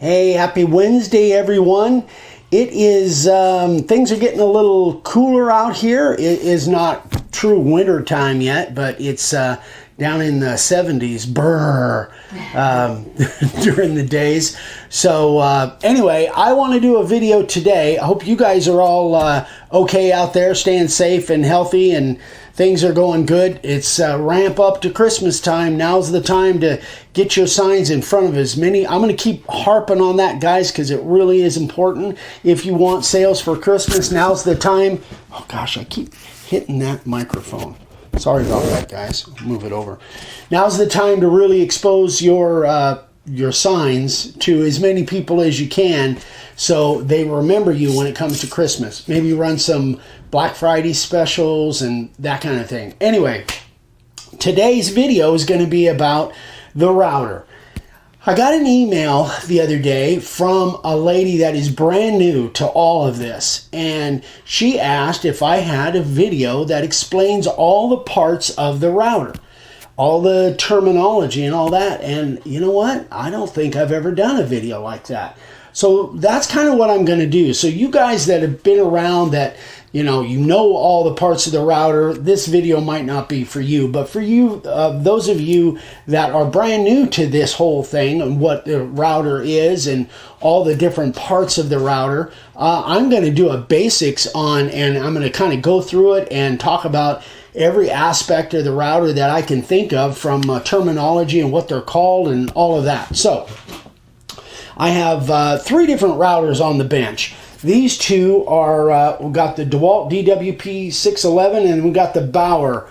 Hey, happy Wednesday, everyone. It is, things are getting a little cooler out here. It is not true winter time yet, but it's down in the 70s, during the days. So anyway, I want to do a video today. I hope you guys are all okay out there, staying safe and healthy, and things are going good. It's ramp up to Christmas time. Now's the time to get your signs in front of as many. I'm going to keep harping on that, guys, because it really is important. If you want sales for Christmas, now's the time. Oh gosh, I keep hitting that microphone. Sorry about that, guys. Move it over. Now's the time to really expose your signs to as many people as you can, so they remember you when it comes to Christmas. Maybe run some Black Friday specials and that kind of thing. Anyway, today's video is going to be about the router. I got an email the other day from a lady that is brand new to all of this, and she asked if I had a video that explains all the parts of the router, all the terminology and all that. And you know what? I don't think I've ever done a video like that. So that's kind of what I'm going to do. So you guys that have been around, that you know all the parts of the router, this video might not be for you. But for you, those of you that are brand new to this whole thing and what the router is and all the different parts of the router, I'm going to do a basics on, and I'm going to kind of go through it and talk about every aspect of the router that I can think of, from terminology and what they're called and all of that. So I have 3 different routers on the bench. These two are, we've got the DeWalt DWP611 and we've got the Bauer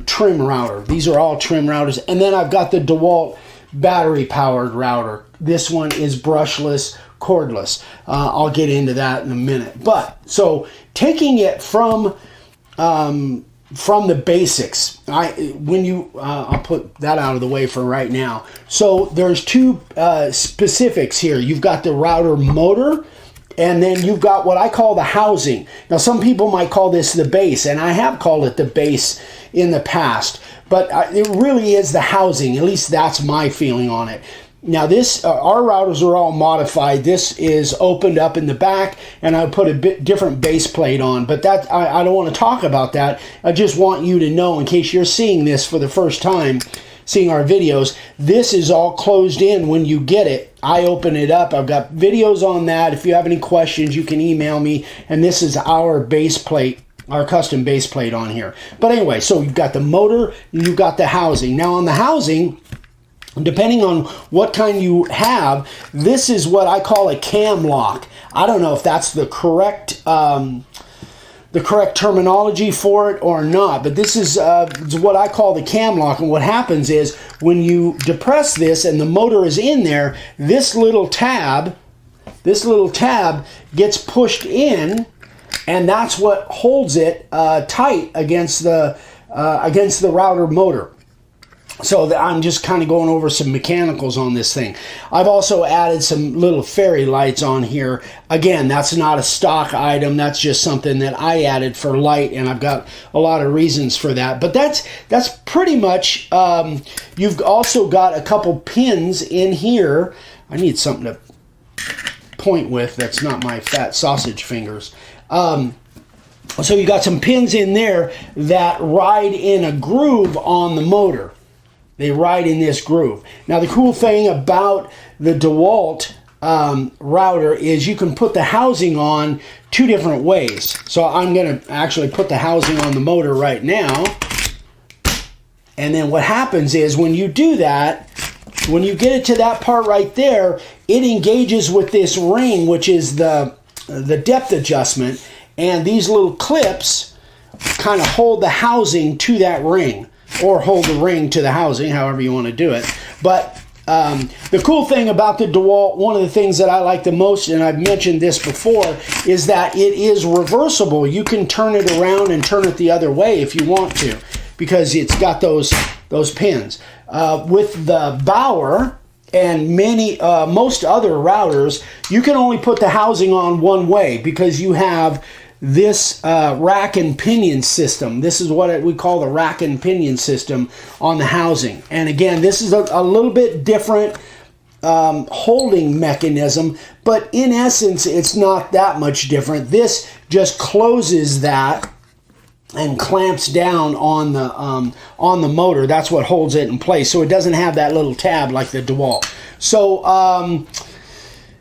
trim router. These are all trim routers. And then I've got the DeWalt battery powered router. This one is brushless, cordless. I'll get into that in a minute. But so taking it from the basics, I'll put that out of the way for right now. So there's 2 specifics here. You've got the router motor, and then you've got what I call the housing. Now, some people might call this the base, and I have called it the base in the past, but it really is the housing. At least that's my feeling on it. Now, this our routers are all modified. This is opened up in the back, and I put a bit different base plate on. But that I don't want to talk about that. I just want you to know, in case you're seeing this for the first time, seeing our videos, this is all closed in when you get it. I open it up. I've got videos on that. If you have any questions, you can email me. And this is our base plate, our custom base plate on here. But anyway, so you've got the motor, and you've got the housing. Now on the housing, depending on what kind you have, this is what I call a cam lock. I don't know if that's the correct terminology for it or not, but this is what I call the cam lock. And what happens is when you depress this and the motor is in there, this little tab gets pushed in, and that's what holds it tight against the router motor. So I'm just kind of going over some mechanicals on this thing. I've also added some little fairy lights on here. Again, that's not a stock item. That's just something that I added for light, and I've got a lot of reasons for that. But that's pretty much, you've also got a couple pins in here. I need something to point with that's not my fat sausage fingers. So you got some pins in there that ride in a groove on the motor. They ride in this groove. Now, the cool thing about the DeWalt router is you can put the housing on 2 different ways. So I'm going to actually put the housing on the motor right now. And then what happens is when you do that, when you get it to that part right there, it engages with this ring, which is the depth adjustment. And these little clips kind of hold the housing to that ring, or hold the ring to the housing, however you want to do it. But the cool thing about the DeWalt, one of the things that I like the most, and I've mentioned this before, is that it is reversible. You can turn it around and turn it the other way if you want to, because it's got those pins. With the Bauer and most other routers, you can only put the housing on one way, because you have this rack and pinion system. This is what we call the rack and pinion system on the housing. And again, this is a little bit different holding mechanism, but in essence, it's not that much different. This just closes that and clamps down on the motor. That's what holds it in place. So it doesn't have that little tab like the DeWalt. So,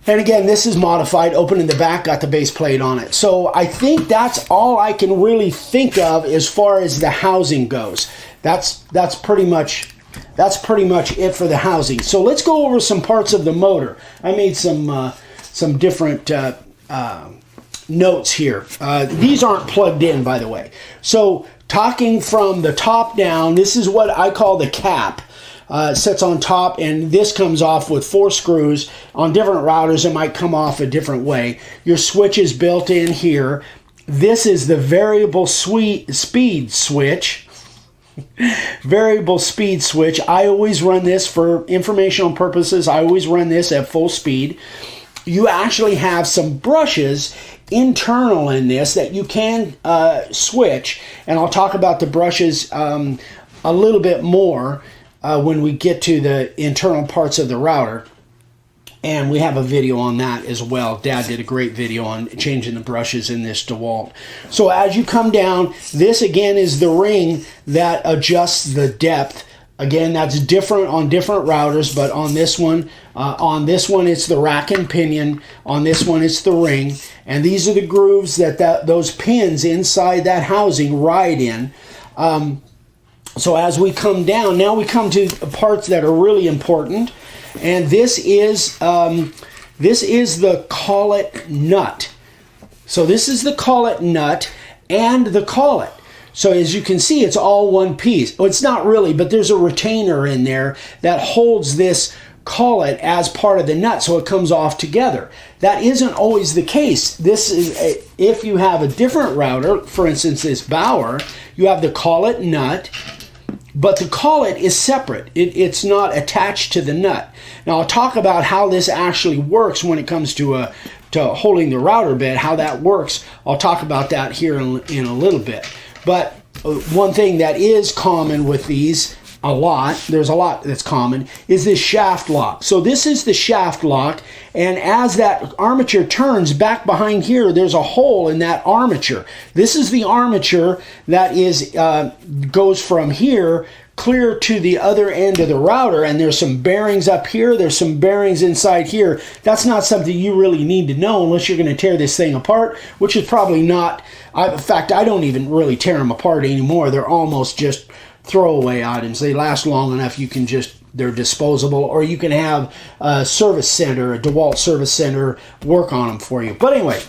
and again, this is modified. Open in the back, got the base plate on it. So I think that's all I can really think of as far as the housing goes. That's pretty much it for the housing. So let's go over some parts of the motor. I made some different notes here. These aren't plugged in, by the way. So talking from the top down, this is what I call the cap. Sits on top, and this comes off with 4 screws. On different routers, it might come off a different way. Your switch is built in here. This is the variable speed switch. Variable speed switch. I always run this for informational purposes. I always run this at full speed. You actually have some brushes internal in this that you can switch, and I'll talk about the brushes a little bit more when we get to the internal parts of the router. And we have a video on that as well. Dad did a great video on changing the brushes in this DeWalt. So as you come down, this again is the ring that adjusts the depth. Again, that's different on different routers, but on this one it's the rack and pinion. On this one it's the ring. And these are the grooves that those pins inside that housing ride in. So as we come down, now we come to parts that are really important. And this is the collet nut. So this is the collet nut and the collet. So as you can see, it's all one piece. Well, it's not really, but there's a retainer in there that holds this collet as part of the nut, so it comes off together. That isn't always the case. This is if you have a different router, for instance, this Bauer, you have the collet nut, but the collet is separate. It's not attached to the nut. Now I'll talk about how this actually works when it comes to holding the router bed, how that works. I'll talk about that here in a little bit. But one thing that is common with these, there's a lot that's common, is this shaft lock. So this is the shaft lock, and as that armature turns back behind here, there's a hole in that armature. This is the armature that goes from here clear to the other end of the router, and there's some bearings up here, there's some bearings inside here. That's not something you really need to know unless you're going to tear this thing apart, which is probably not. In fact, I don't even really tear them apart anymore. They're almost just throwaway items. They last long enough, they're disposable, or you can have a service center, a DeWalt service center, work on them for you. But anyway,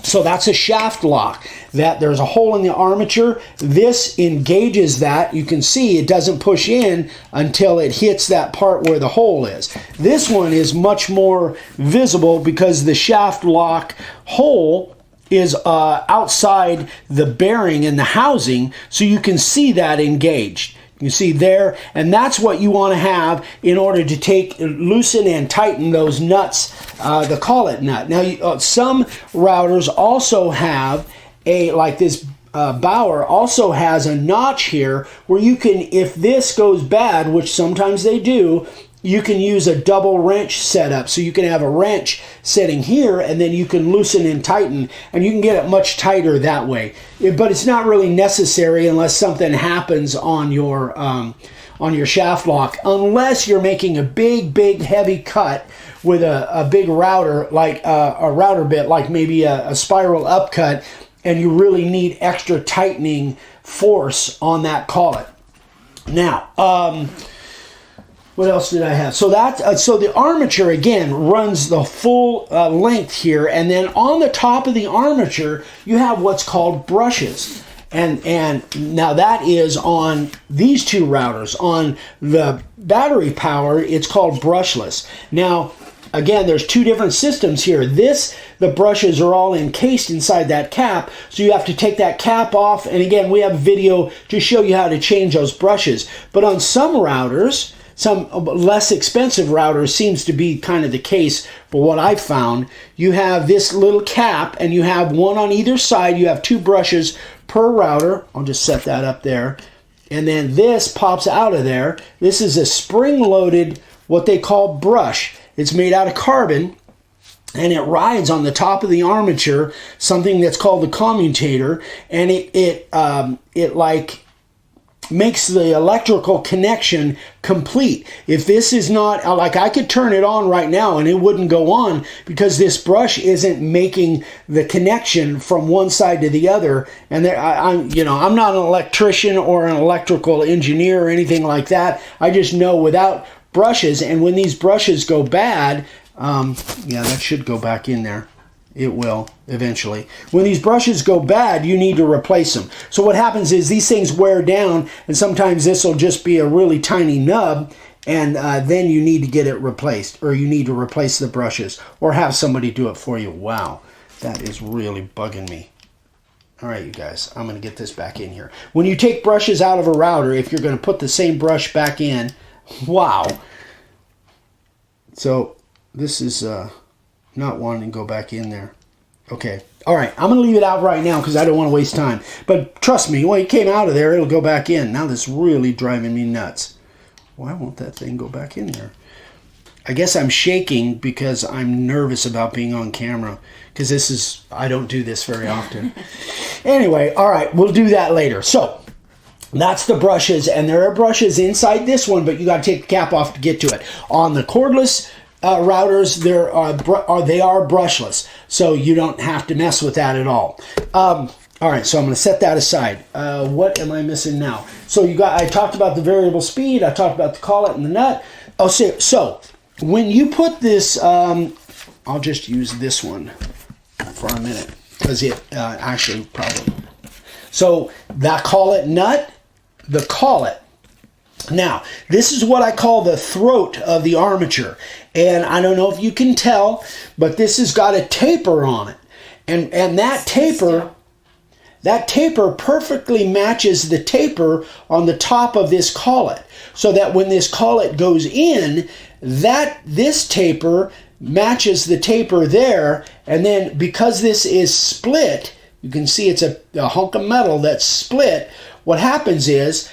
so that's a shaft lock. That there's a hole in the armature. This engages that. You can see it doesn't push in until it hits that part where the hole is. This one is much more visible because the shaft lock hole is outside the bearing in the housing, so you can see that engaged. You see there, and that's what you want to have in order to loosen and tighten those nuts, the collet nut. Now, some routers also have like this Bauer also has a notch here where you can, if this goes bad, which sometimes they do, you can use a double wrench setup. So you can have a wrench sitting here, and then you can loosen and tighten, and you can get it much tighter that way. But it's not really necessary unless something happens on your shaft lock, unless you're making a big heavy cut with a big router, like a router bit, like maybe a spiral upcut, and you really need extra tightening force on that collet. Now, what else did I have? So so the armature again runs the full length here, and then on the top of the armature you have what's called brushes, and now that is on these two routers. On the battery power, it's called brushless. Now, again, there's two different systems here. The brushes are all encased inside that cap, so you have to take that cap off, and again, we have a video to show you how to change those brushes. But on some routers, some less expensive routers, seems to be kind of the case for what I've found. You have this little cap, and you have one on either side. You have two brushes per router. I'll just set that up there. And then this pops out of there. This is a spring-loaded what they call brush. It's made out of carbon, and it rides on the top of the armature, something that's called the commutator, and it like makes the electrical connection complete. If this is not, like, I could turn it on right now and it wouldn't go on because this brush isn't making the connection from one side to the other. And there, I'm not an electrician or an electrical engineer or anything like that. I just know without brushes, and when these brushes go bad, yeah, that should go back in there. It will eventually. When these brushes go bad, you need to replace them. So what happens is these things wear down, and sometimes this will just be a really tiny nub, and then you need to get it replaced, or you need to replace the brushes, or have somebody do it for you. Wow, that is really bugging me. All right, you guys, I'm going to get this back in here. When you take brushes out of a router, if you're going to put the same brush back in, wow. So this is not wanting to go back in there. Okay. All right. I'm going to leave it out right now because I don't want to waste time. But trust me, when it came out of there, it'll go back in. Now this is really driving me nuts. Why won't that thing go back in there? I guess I'm shaking because I'm nervous about being on camera, because I don't do this very often. Anyway, all right. We'll do that later. So that's the brushes, and there are brushes inside this one, but you got to take the cap off to get to it. On the cordless routers, they are brushless, so you don't have to mess with that at all. All right, so I'm going to set that aside. What am I missing now? So I talked about the variable speed. I talked about the collet and the nut. Oh, so when you put this, I'll just use this one for a minute because it actually probably. So that collet nut, the collet. Now, this is what I call the throat of the armature. And I don't know if you can tell, but this has got a taper on it. And that taper perfectly matches the taper on the top of this collet. So that when this collet goes in, this taper matches the taper there. And then because this is split, you can see it's a hunk of metal that's split. What happens is,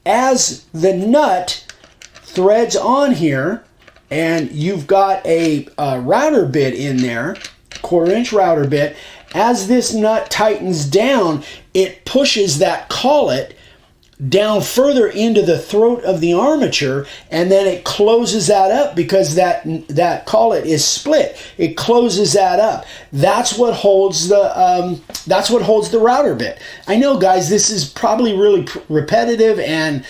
as the nut threads on here, and you've got a router bit in there, 1/4-inch router bit, as this nut tightens down, it pushes that collet down further into the throat of the armature, and then it closes that up because that collet is split. It closes that up. That's what holds the router bit. I know, guys, this is probably really repetitive and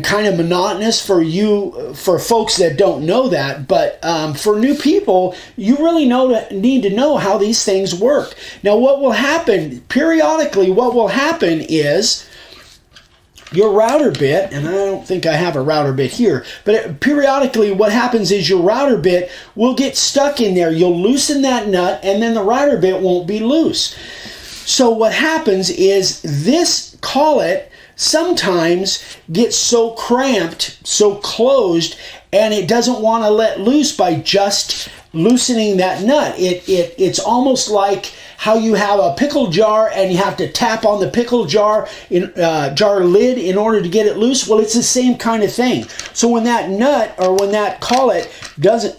kind of monotonous for folks that don't know that, but for new people, you really need to know how these things work. Now, what will happen periodically? What will happen is, your router bit, and I don't think I have a router bit here, but periodically what happens is your router bit will get stuck in there. You'll loosen that nut, and then the router bit won't be loose. So what happens is this collet sometimes gets so cramped, so closed, and it doesn't want to let loose by just loosening that nut. It's almost like how you have a pickle jar and you have to tap on the pickle jar lid in order to get it loose. Well, it's the same kind of thing. So when that nut or when that collet doesn't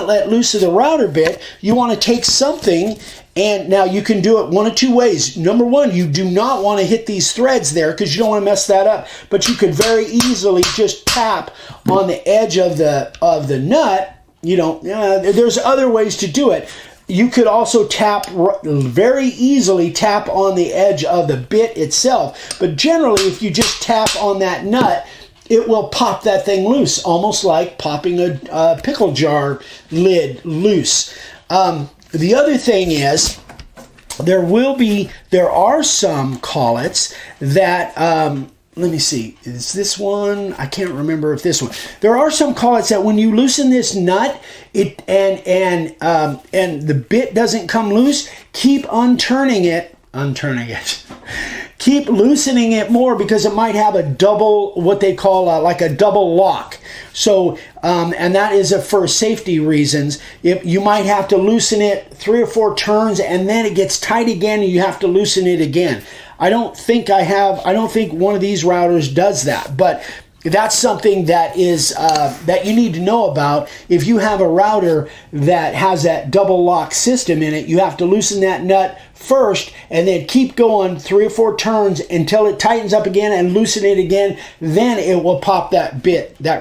let loose of the router bit, you want to take something, and now you can do it one of two ways. Number one, you do not want to hit these threads there because you don't want to mess that up, but you could very easily just tap on the edge of the nut. There's other ways to do it. You could also very easily tap on the edge of the bit itself. But generally, if you just tap on that nut, it will pop that thing loose, almost like popping a pickle jar lid loose. The other thing is, there are some collets that, let me see, is this one? I can't remember if this one. There are some collets that when you loosen this nut, and the bit doesn't come loose, keep unturning it. Keep loosening it more because it might have a double, what they call like a double lock. So, and that is for safety reasons. You might have to loosen it 3 or 4 turns, and then it gets tight again, and you have to loosen it again. I don't think one of these routers does that, but that's something that is that you need to know about. If you have a router that has that double lock system in it, you have to loosen that nut first and then keep going 3 or 4 turns until it tightens up again and loosen it again. Then it will pop that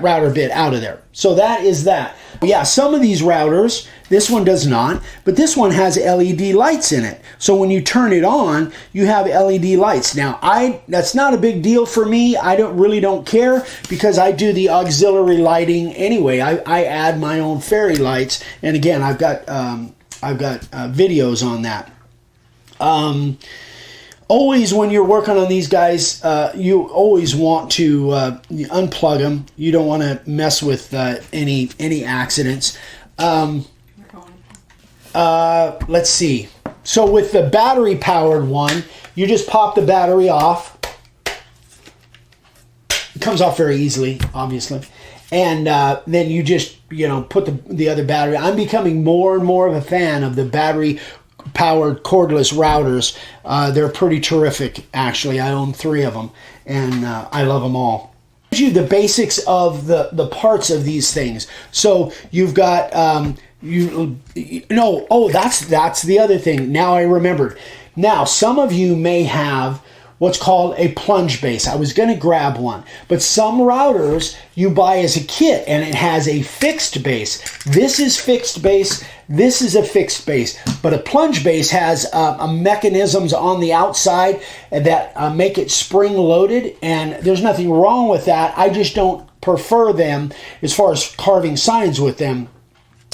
router bit out of there. So that is that. Yeah, some of these routers, this one does not, but this one has LED lights in it. So when you turn it on, you have LED lights. Now, that's not a big deal for me. I really don't care because I do the auxiliary lighting anyway. I add my own fairy lights, and again, I've got videos on that. Always when you're working on these guys, you always want to unplug them. You don't want to mess with any accidents. Let's see. So with the battery powered one, you just pop the battery off. It comes off very easily, obviously. And then you just, put the other battery. I'm becoming more and more of a fan of the battery powered cordless routers. They're pretty terrific, actually. I own 3 of them, and I love them all. You the basics of the parts of these things. So you've got that's the other thing. Now I remembered. Now some of you may have what's called a plunge base. I was going to grab one, but some routers you buy as a kit and it has a fixed base. This is fixed base. This is a fixed base, but a plunge base has mechanisms on the outside that make it spring loaded, and there's nothing wrong with that. I just don't prefer them as far as carving signs with them.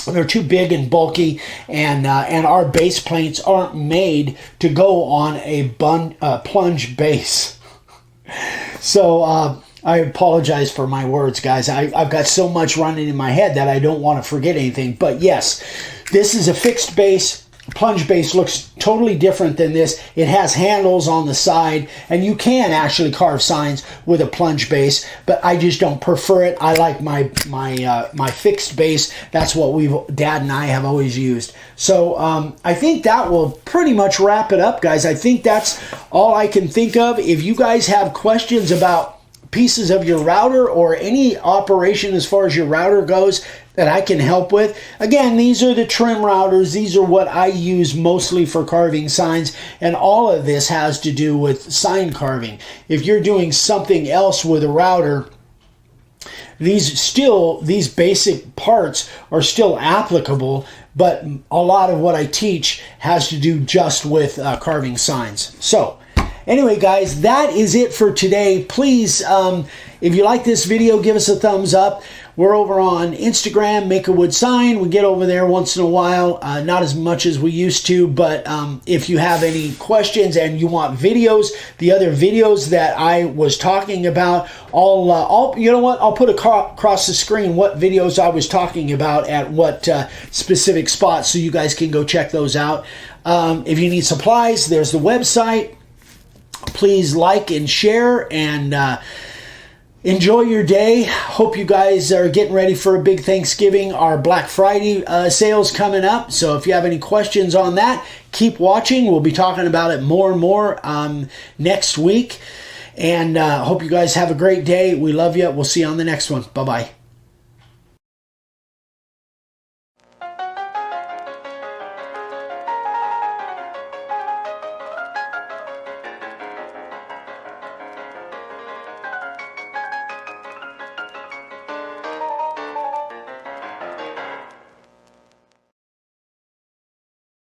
They're too big and bulky, and our base plates aren't made to go on a plunge base. So I apologize for my words, guys. I've got so much running in my head that I don't want to forget anything. But yes, this is a fixed base. Plunge base looks totally different than this. It has handles on the side, and you can actually carve signs with a plunge base, but I just don't prefer it. I like my fixed base. That's what Dad and I have always used. So I think that will pretty much wrap it up, guys. I think that's all I can think of. If you guys have questions about pieces of your router or any operation as far as your router goes that I can help with. Again, these are the trim routers. These are what I use mostly for carving signs, and all of this has to do with sign carving. If you're doing something else with a router, these basic parts are still applicable, but a lot of what I teach has to do just with carving signs. So anyway, guys, that is it for today. Please, if you like this video, give us a thumbs up. We're over on Instagram, Make a Wood Sign. We get over there once in a while, not as much as we used to, but if you have any questions and you want videos, the other videos that I was talking about, you know what? I'll put across the screen what videos I was talking about at what specific spots, so you guys can go check those out. If you need supplies, there's the website. Please like and share, and enjoy your day. Hope you guys are getting ready for a big Thanksgiving. Our Black Friday sales coming up. So if you have any questions on that, keep watching. We'll be talking about it more and more next week. And hope you guys have a great day. We love you. We'll see you on the next one. Bye-bye.